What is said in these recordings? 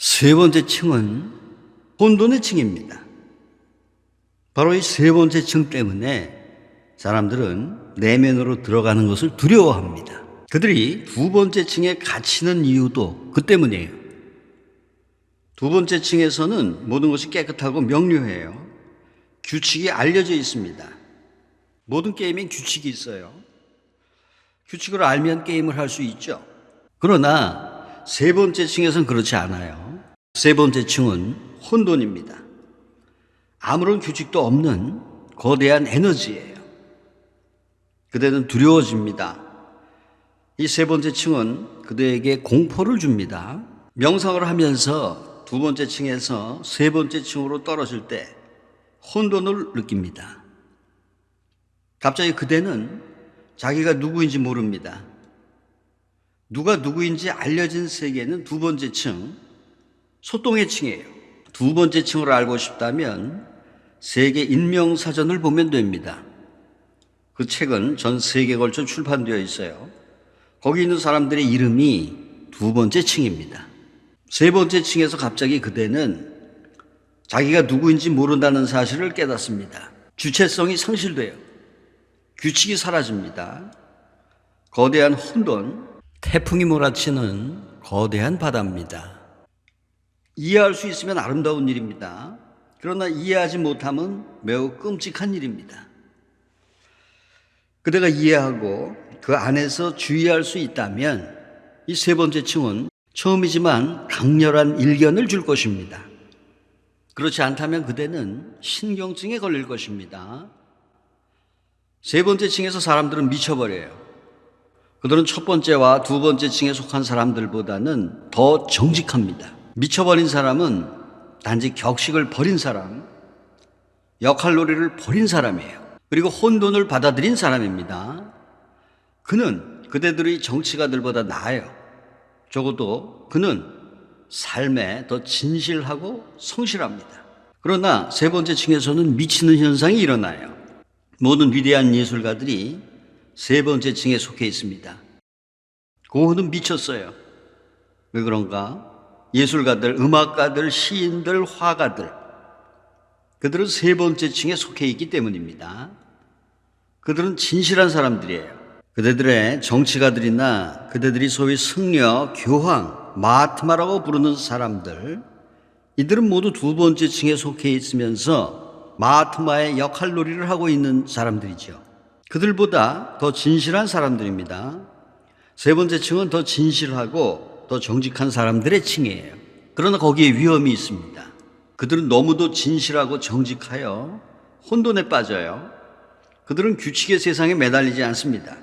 세 번째 층은 혼돈의 층입니다. 바로 이 세 번째 층 때문에 사람들은 내면으로 들어가는 것을 두려워합니다. 그들이 두 번째 층에 갇히는 이유도 그 때문이에요. 두 번째 층에서는 모든 것이 깨끗하고 명료해요. 규칙이 알려져 있습니다. 모든 게임엔 규칙이 있어요. 규칙을 알면 게임을 할 수 있죠. 그러나 세 번째 층에서는 그렇지 않아요. 세 번째 층은 혼돈입니다. 아무런 규칙도 없는 거대한 에너지예요. 그대는 두려워집니다. 이 세 번째 층은 그대에게 공포를 줍니다. 명상을 하면서 두 번째 층에서 세 번째 층으로 떨어질 때 혼돈을 느낍니다. 갑자기 그대는 자기가 누구인지 모릅니다. 누가 누구인지 알려진 세계는 두 번째 층, 소똥의 층이에요. 두 번째 층을 알고 싶다면 세계 인명사전을 보면 됩니다. 그 책은 전 세계에 걸쳐 출판되어 있어요. 거기 있는 사람들의 이름이 두 번째 층입니다. 세 번째 층에서 갑자기 그대는 자기가 누구인지 모른다는 사실을 깨닫습니다. 주체성이 상실돼요. 규칙이 사라집니다. 거대한 혼돈, 태풍이 몰아치는 거대한 바다입니다. 이해할 수 있으면 아름다운 일입니다. 그러나 이해하지 못하면 매우 끔찍한 일입니다. 그대가 이해하고 그 안에서 주의할 수 있다면 이 세 번째 층은 처음이지만 강렬한 일견을 줄 것입니다. 그렇지 않다면 그대는 신경증에 걸릴 것입니다. 세 번째 층에서 사람들은 미쳐버려요. 그들은 첫 번째와 두 번째 층에 속한 사람들보다는 더 정직합니다. 미쳐버린 사람은 단지 격식을 버린 사람, 역할놀이를 버린 사람이에요. 그리고 혼돈을 받아들인 사람입니다. 그는 그대들의 정치가들보다 나아요. 적어도 그는 삶에 더 진실하고 성실합니다. 그러나 세 번째 층에서는 미치는 현상이 일어나요. 모든 위대한 예술가들이 세 번째 층에 속해 있습니다. 고흐는 미쳤어요. 왜 그런가? 예술가들, 음악가들, 시인들, 화가들, 그들은 세 번째 층에 속해 있기 때문입니다. 그들은 진실한 사람들이에요. 그대들의 정치가들이나 그대들이 소위 승려, 교황, 마하트마라고 부르는 사람들, 이들은 모두 두 번째 층에 속해 있으면서 마하트마의 역할놀이를 하고 있는 사람들이죠. 그들보다 더 진실한 사람들입니다. 세 번째 층은 더 진실하고 더 정직한 사람들의 층이에요. 그러나 거기에 위험이 있습니다. 그들은 너무도 진실하고 정직하여 혼돈에 빠져요. 그들은 규칙의 세상에 매달리지 않습니다.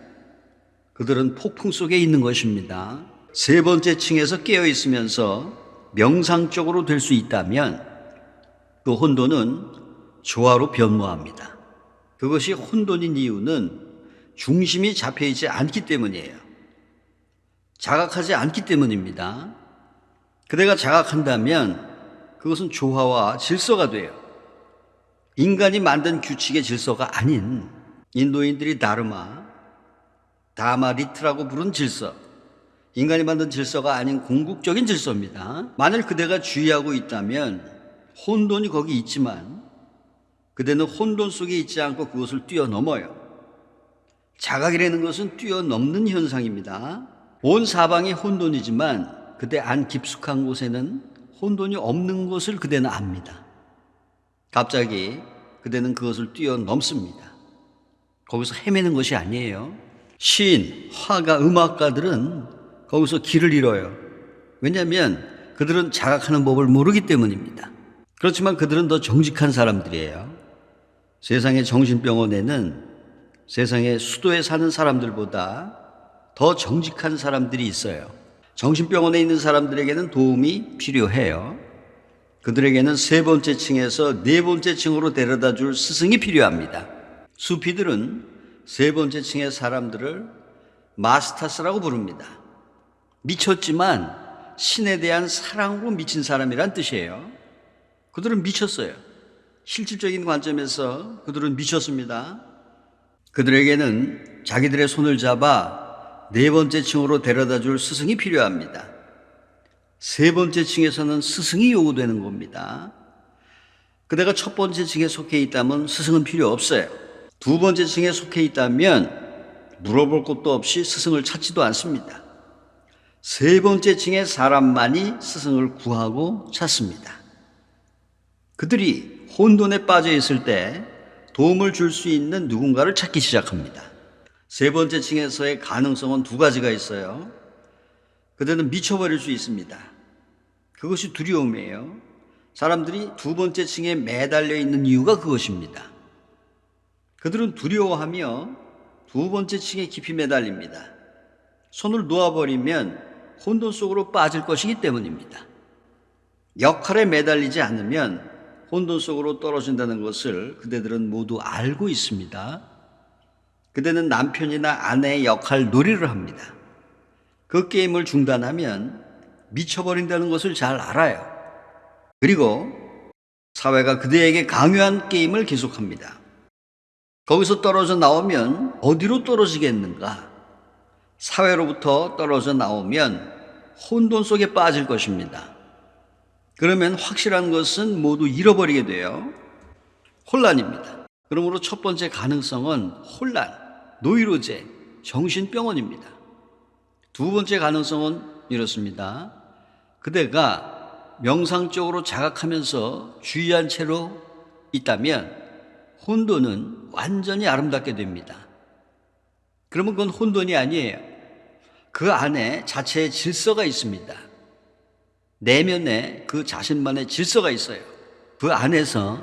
그들은 폭풍 속에 있는 것입니다. 세 번째 층에서 깨어 있으면서 명상적으로 될 수 있다면 그 혼돈은 조화로 변모합니다. 그것이 혼돈인 이유는 중심이 잡혀있지 않기 때문이에요. 자각하지 않기 때문입니다. 그대가 자각한다면 그것은 조화와 질서가 돼요. 인간이 만든 규칙의 질서가 아닌 인도인들이 다마리트라고 부른 질서, 인간이 만든 질서가 아닌 궁극적인 질서입니다. 만일 그대가 주의하고 있다면 혼돈이 거기 있지만 그대는 혼돈 속에 있지 않고 그것을 뛰어넘어요. 자각이라는 것은 뛰어넘는 현상입니다. 온 사방이 혼돈이지만 그대 안 깊숙한 곳에는 혼돈이 없는 것을 그대는 압니다. 갑자기 그대는 그것을 뛰어넘습니다. 거기서 헤매는 것이 아니에요. 시인, 화가, 음악가들은 거기서 길을 잃어요. 왜냐하면 그들은 자각하는 법을 모르기 때문입니다. 그렇지만 그들은 더 정직한 사람들이에요. 세상의 정신병원에는 세상의 수도에 사는 사람들보다 더 정직한 사람들이 있어요. 정신병원에 있는 사람들에게는 도움이 필요해요. 그들에게는 세 번째 층에서 네 번째 층으로 데려다 줄 스승이 필요합니다. 수피들은 세 번째 층의 사람들을 마스타스라고 부릅니다. 미쳤지만 신에 대한 사랑으로 미친 사람이란 뜻이에요. 그들은 미쳤어요. 실질적인 관점에서 그들은 미쳤습니다. 그들에게는 자기들의 손을 잡아 네 번째 층으로 데려다 줄 스승이 필요합니다. 세 번째 층에서는 스승이 요구되는 겁니다. 그대가 첫 번째 층에 속해 있다면 스승은 필요 없어요. 두 번째 층에 속해 있다면 물어볼 것도 없이 스승을 찾지도 않습니다. 세 번째 층의 사람만이 스승을 구하고 찾습니다. 그들이 혼돈에 빠져 있을 때 도움을 줄 수 있는 누군가를 찾기 시작합니다. 세 번째 층에서의 가능성은 두 가지가 있어요. 그들은 미쳐버릴 수 있습니다. 그것이 두려움이에요. 사람들이 두 번째 층에 매달려 있는 이유가 그것입니다. 그들은 두려워하며 두 번째 층에 깊이 매달립니다. 손을 놓아버리면 혼돈 속으로 빠질 것이기 때문입니다. 역할에 매달리지 않으면 혼돈 속으로 떨어진다는 것을 그대들은 모두 알고 있습니다. 그대는 남편이나 아내의 역할 놀이를 합니다. 그 게임을 중단하면 미쳐버린다는 것을 잘 알아요. 그리고 사회가 그대에게 강요한 게임을 계속합니다. 거기서 떨어져 나오면 어디로 떨어지겠는가? 사회로부터 떨어져 나오면 혼돈 속에 빠질 것입니다. 그러면 확실한 것은 모두 잃어버리게 돼요. 혼란입니다. 그러므로 첫 번째 가능성은 혼란, 노이로제, 정신병원입니다. 두 번째 가능성은 이렇습니다. 그대가 명상적으로 자각하면서 주의한 채로 있다면 혼돈은 완전히 아름답게 됩니다. 그러면 그건 혼돈이 아니에요. 그 안에 자체의 질서가 있습니다. 내면에 그 자신만의 질서가 있어요. 그 안에서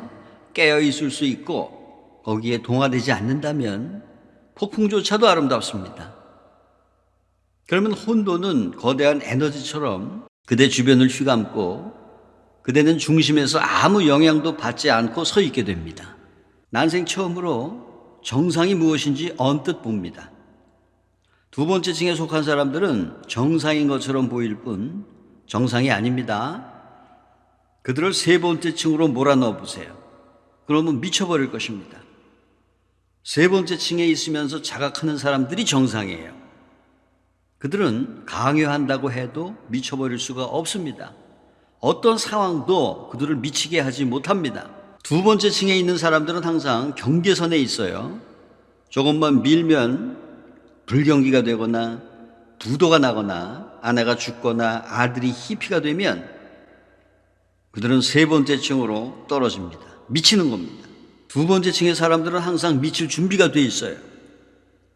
깨어 있을 수 있고 거기에 동화되지 않는다면 폭풍조차도 아름답습니다. 그러면 혼돈은 거대한 에너지처럼 그대 주변을 휘감고 그대는 중심에서 아무 영향도 받지 않고 서 있게 됩니다. 난생 처음으로 정상이 무엇인지 언뜻 봅니다. 두 번째 층에 속한 사람들은 정상인 것처럼 보일 뿐 정상이 아닙니다. 그들을 세 번째 층으로 몰아넣어 보세요. 그러면 미쳐버릴 것입니다. 세 번째 층에 있으면서 자각하는 사람들이 정상이에요. 그들은 강요한다고 해도 미쳐버릴 수가 없습니다. 어떤 상황도 그들을 미치게 하지 못합니다. 두 번째 층에 있는 사람들은 항상 경계선에 있어요. 조금만 밀면 불경기가 되거나 부도가 나거나 아내가 죽거나 아들이 희피가 되면 그들은 세 번째 층으로 떨어집니다. 미치는 겁니다. 두 번째 층의 사람들은 항상 미칠 준비가 돼 있어요.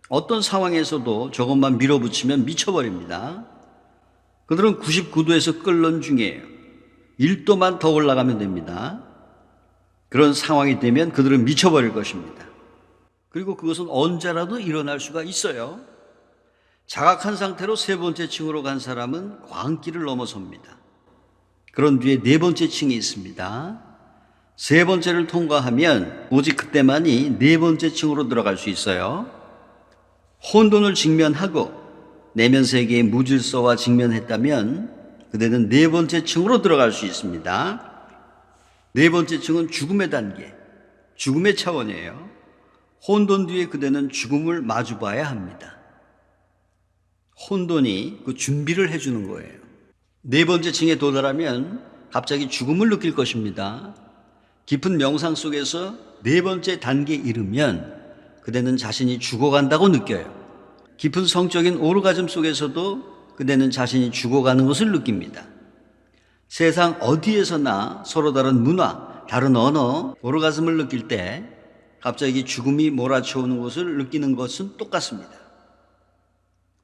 어떤 상황에서도 조금만 밀어붙이면 미쳐버립니다. 그들은 99도에서 끓는 중이에요. 1도만 더 올라가면 됩니다. 그런 상황이 되면 그들은 미쳐버릴 것입니다. 그리고 그것은 언제라도 일어날 수가 있어요. 자각한 상태로 세 번째 층으로 간 사람은 광기를 넘어섭니다. 그런 뒤에 네 번째 층이 있습니다. 세 번째를 통과하면 오직 그때만이 네 번째 층으로 들어갈 수 있어요. 혼돈을 직면하고 내면 세계의 무질서와 직면했다면 그대는 네 번째 층으로 들어갈 수 있습니다. 네 번째 층은 죽음의 단계, 죽음의 차원이에요. 혼돈 뒤에 그대는 죽음을 마주봐야 합니다. 혼돈이 그 준비를 해주는 거예요. 네 번째 층에 도달하면 갑자기 죽음을 느낄 것입니다. 깊은 명상 속에서 네 번째 단계에 이르면 그대는 자신이 죽어간다고 느껴요. 깊은 성적인 오르가즘 속에서도 그대는 자신이 죽어가는 것을 느낍니다. 세상 어디에서나 서로 다른 문화, 다른 언어, 오르가즘을 느낄 때 갑자기 죽음이 몰아쳐오는 것을 느끼는 것은 똑같습니다.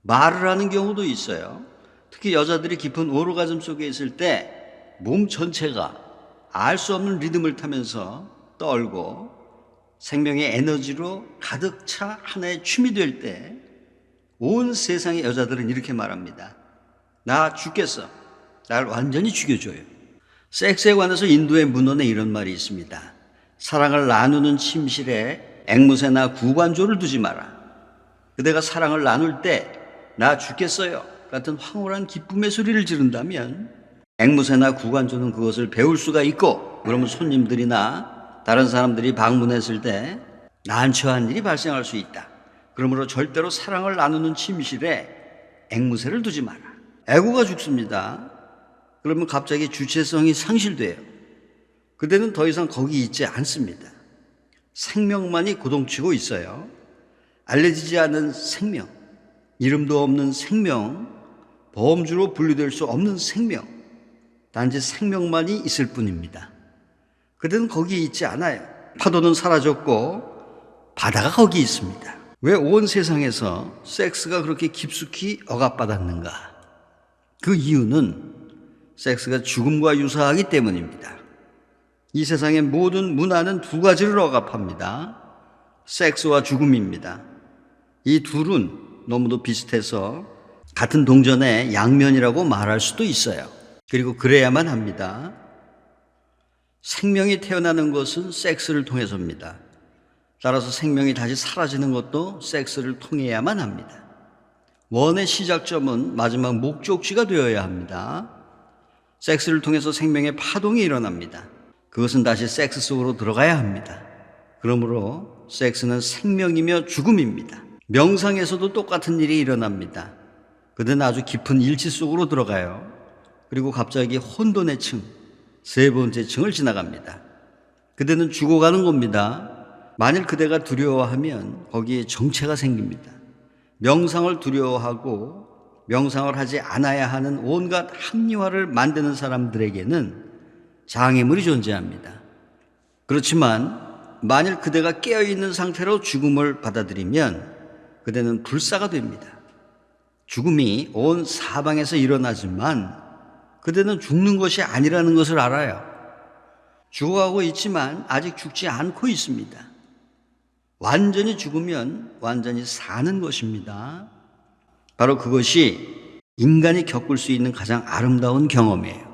말을 하는 경우도 있어요. 특히 여자들이 깊은 오르가즘 속에 있을 때 몸 전체가 알 수 없는 리듬을 타면서 떨고 생명의 에너지로 가득 차 하나의 춤이 될 때 온 세상의 여자들은 이렇게 말합니다. 나 죽겠어. 날 완전히 죽여줘요. 섹스에 관해서 인도의 문헌에 이런 말이 있습니다. 사랑을 나누는 침실에 앵무새나 구관조를 두지 마라. 그대가 사랑을 나눌 때 나 죽겠어요 같은 황홀한 기쁨의 소리를 지른다면 앵무새나 구관조는 그것을 배울 수가 있고 그러면 손님들이나 다른 사람들이 방문했을 때 난처한 일이 발생할 수 있다. 그러므로 절대로 사랑을 나누는 침실에 앵무새를 두지 마라. 애고가 죽습니다. 그러면 갑자기 주체성이 상실돼요. 그때는 더 이상 거기 있지 않습니다. 생명만이 고동치고 있어요. 알려지지 않은 생명, 이름도 없는 생명, 범주로 분류될 수 없는 생명, 단지 생명만이 있을 뿐입니다. 그들은 거기 있지 않아요. 파도는 사라졌고 바다가 거기 있습니다. 왜 온 세상에서 섹스가 그렇게 깊숙이 억압받았는가? 그 이유는 섹스가 죽음과 유사하기 때문입니다. 이 세상의 모든 문화는 두 가지를 억압합니다. 섹스와 죽음입니다. 이 둘은 너무도 비슷해서 같은 동전의 양면이라고 말할 수도 있어요. 그리고 그래야만 합니다. 생명이 태어나는 것은 섹스를 통해서입니다. 따라서 생명이 다시 사라지는 것도 섹스를 통해야만 합니다. 원의 시작점은 마지막 목적지가 되어야 합니다. 섹스를 통해서 생명의 파동이 일어납니다. 그것은 다시 섹스 속으로 들어가야 합니다. 그러므로 섹스는 생명이며 죽음입니다. 명상에서도 똑같은 일이 일어납니다. 그들은 아주 깊은 일치 속으로 들어가요. 그리고 갑자기 혼돈의 층, 세 번째 층을 지나갑니다. 그대는 죽어가는 겁니다. 만일 그대가 두려워하면 거기에 정체가 생깁니다. 명상을 두려워하고 명상을 하지 않아야 하는 온갖 합리화를 만드는 사람들에게는 장애물이 존재합니다. 그렇지만 만일 그대가 깨어있는 상태로 죽음을 받아들이면 그대는 불사가 됩니다. 죽음이 온 사방에서 일어나지만 그대는 죽는 것이 아니라는 것을 알아요. 죽어가고 있지만 아직 죽지 않고 있습니다. 완전히 죽으면 완전히 사는 것입니다. 바로 그것이 인간이 겪을 수 있는 가장 아름다운 경험이에요.